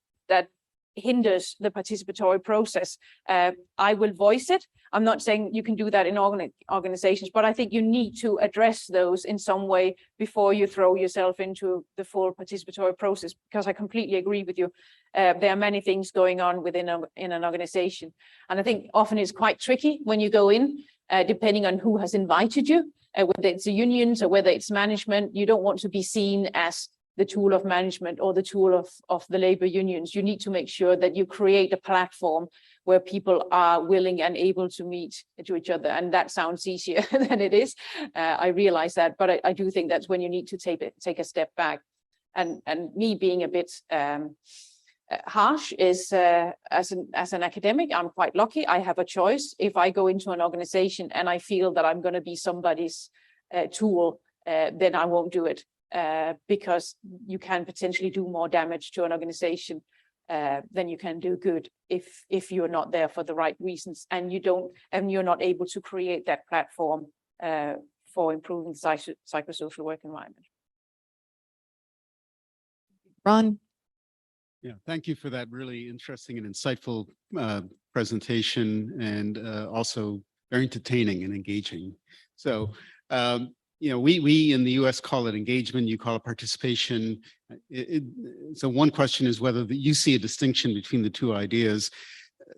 hinders the participatory process, I will voice it. I'm not saying you can do that in organizations, but I think you need to address those in some way before you throw yourself into the full participatory process, because I completely agree with you. There are many things going on in an organization. And I think often it's quite tricky when you go in, depending on who has invited you, whether it's the unions or whether it's management. You don't want to be seen as the tool of management or the tool of the labor unions. You need to make sure that you create a platform where people are willing and able to meet to each other. And that sounds easier than it is. I realize that, but I do think that's when you need to take a step back. And me being a bit harsh is, as an academic, I'm quite lucky. I have a choice. If I go into an organization and I feel that I'm going to be somebody's tool, then I won't do it. Because you can potentially do more damage to an organization than you can do good if you're not there for the right reasons and you're not able to create that platform for improving the psychosocial work environment. Ron. Yeah, thank you for that really interesting and insightful presentation, and also very entertaining and engaging. So we in the US call it engagement, you call it participation. So one question is whether you see a distinction between the two ideas.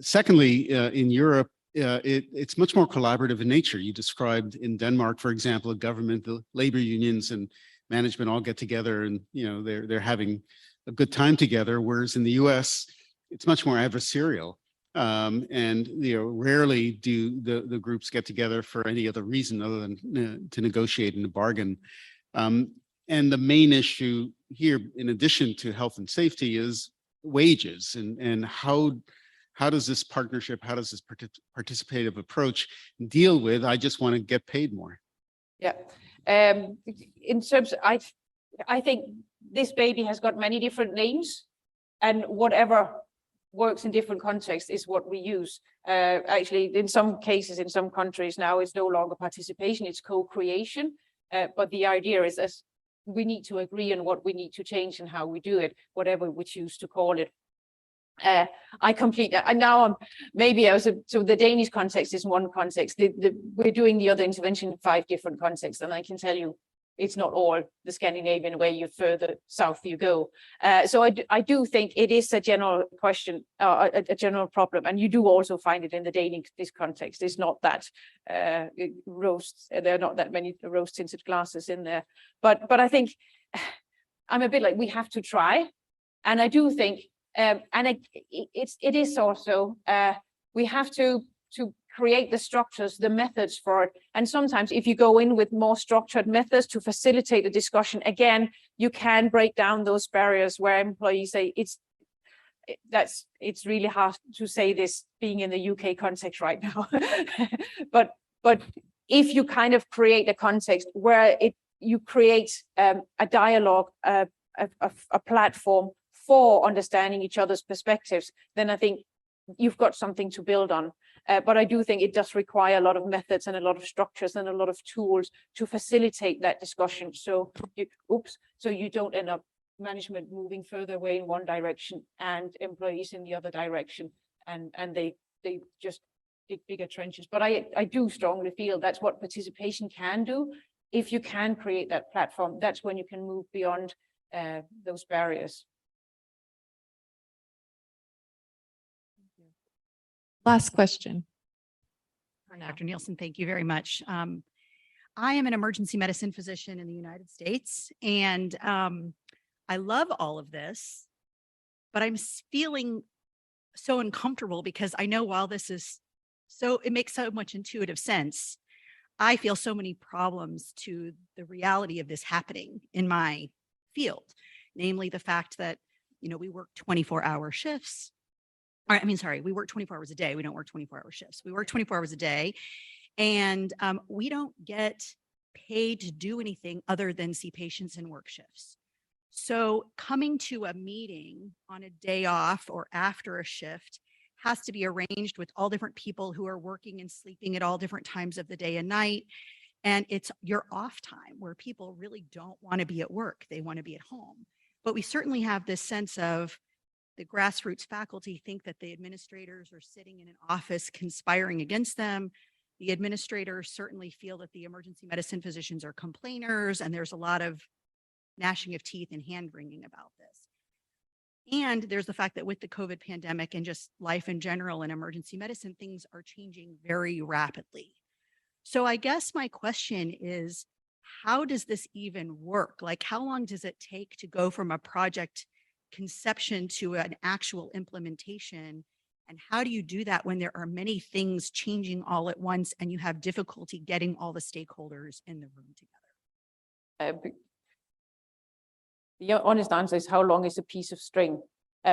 Secondly, in Europe, it's much more collaborative in nature. You described in Denmark, for example, government, the labor unions and management all get together and they're having a good time together, whereas in the US, it's much more adversarial. And rarely do the groups get together for any other reason other than to negotiate and to bargain. And the main issue here, in addition to health and safety, is wages and how does this partnership, how does this participative approach deal with, I just want to get paid more? Yeah, in terms, I think this baby has got many different names, and whatever works in different contexts is what we use. Actually, in some cases, in some countries now, it's no longer participation, it's co-creation. But the idea is that we need to agree on what we need to change and how we do it, whatever we choose to call it. I completely, and now so the Danish context is one context. We're doing the other intervention in 5 different contexts, and I can tell you it's not all the Scandinavian way. You further south you go. So I do think it is a general question, a general problem, and you do also find it in the Danish context. It's not that there are not that many rose tinted glasses in there, but I think I'm a bit like, we have to try, and I do think, and it is also we have to create the structures, the methods for it. And sometimes if you go in with more structured methods to facilitate the discussion, again, you can break down those barriers where employees say it's really hard to say this being in the UK context right now. but if you kind of create a context where you create a dialogue, a platform for understanding each other's perspectives, then I think you've got something to build on. But I do think it does require a lot of methods and a lot of structures and a lot of tools to facilitate that discussion. So you don't end up management moving further away in one direction and employees in the other direction, and they just dig bigger trenches. But I do strongly feel that's what participation can do. If you can create that platform, that's when you can move beyond those barriers. Last question. Dr. Nielsen, thank you very much. I am an emergency medicine physician in the United States, and I love all of this, but I'm feeling so uncomfortable because I know while this is it makes so much intuitive sense, I feel so many problems to the reality of this happening in my field, namely the fact that, we work 24-hour shifts. We work 24 hours a day. We don't work 24-hour shifts. We work 24 hours a day, and we don't get paid to do anything other than see patients and work shifts. So coming to a meeting on a day off or after a shift has to be arranged with all different people who are working and sleeping at all different times of the day and night. And it's your off time where people really don't want to be at work. They want to be at home. But we certainly have this sense of the grassroots faculty think that the administrators are sitting in an office conspiring against them. The administrators certainly feel that the emergency medicine physicians are complainers, and there's a lot of gnashing of teeth and hand-wringing about this. And there's the fact that with the COVID pandemic and just life in general in emergency medicine, things are changing very rapidly. So I guess my question is, how does this even work? Like, how long does it take to go from a project conception to an actual implementation? And how do you do that when there are many things changing all at once and you have difficulty getting all the stakeholders in the room together? The honest answer is, how long is a piece of string?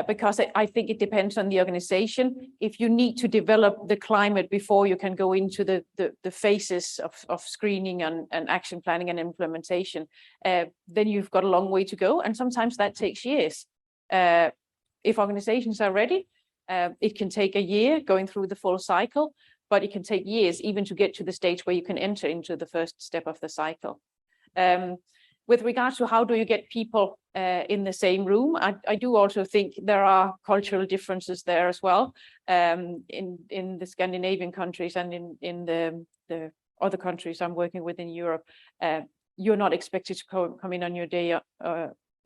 Because I think it depends on the organization. If you need to develop the climate before you can go into the phases of screening and action planning and implementation, then you've got a long way to go. And sometimes that takes years. If organizations are ready, it can take a year going through the full cycle, but it can take years even to get to the stage where you can enter into the first step of the cycle. With regards to how do you get people in the same room, I do also think there are cultural differences there as well. In the Scandinavian countries and in the other countries I'm working with in Europe, you're not expected to come in on your day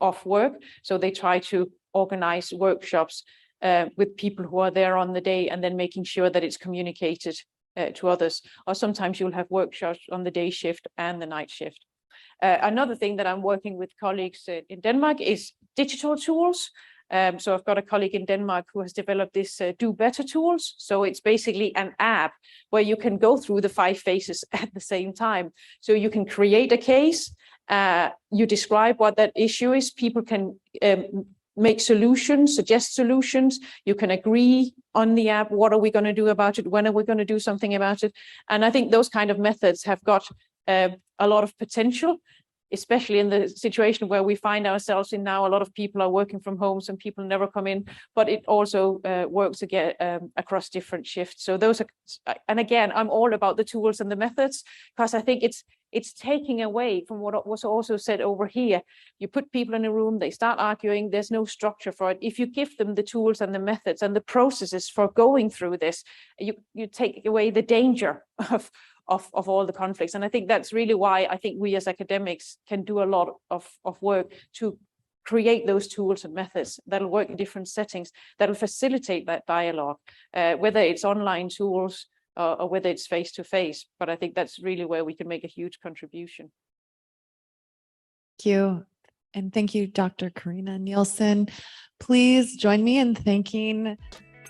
off work. So they try to organize workshops with people who are there on the day, and then making sure that it's communicated to others. Or sometimes you'll have workshops on the day shift and the night shift. Another thing that I'm working with colleagues in Denmark is digital tools. So I've got a colleague in Denmark who has developed this Do Better tools. So it's basically an app where you can go through the 5 phases at the same time. So you can create a case, you describe what that issue is, people can make solutions, suggest solutions, you can agree on the app, what are we going to do about it, when are we going to do something about it. And I think those kind of methods have got a lot of potential, especially in the situation where we find ourselves in now. A lot of people are working from home, some people never come in, but it also works again across different shifts. So those are, and again, I'm all about the tools and the methods, because I think it's taking away from what was also said over here. You put people in a room, they start arguing, there's no structure for it. If you give them the tools and the methods and the processes for going through this, you take away the danger of all the conflicts. And I think that's really why I think we as academics can do a lot of work to create those tools and methods that'll work in different settings, that'll facilitate that dialogue, whether it's online tools or whether it's face-to-face. But I think that's really where we can make a huge contribution. Thank you. And thank you, Dr. Karina Nielsen. Please join me in thanking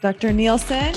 Dr. Nielsen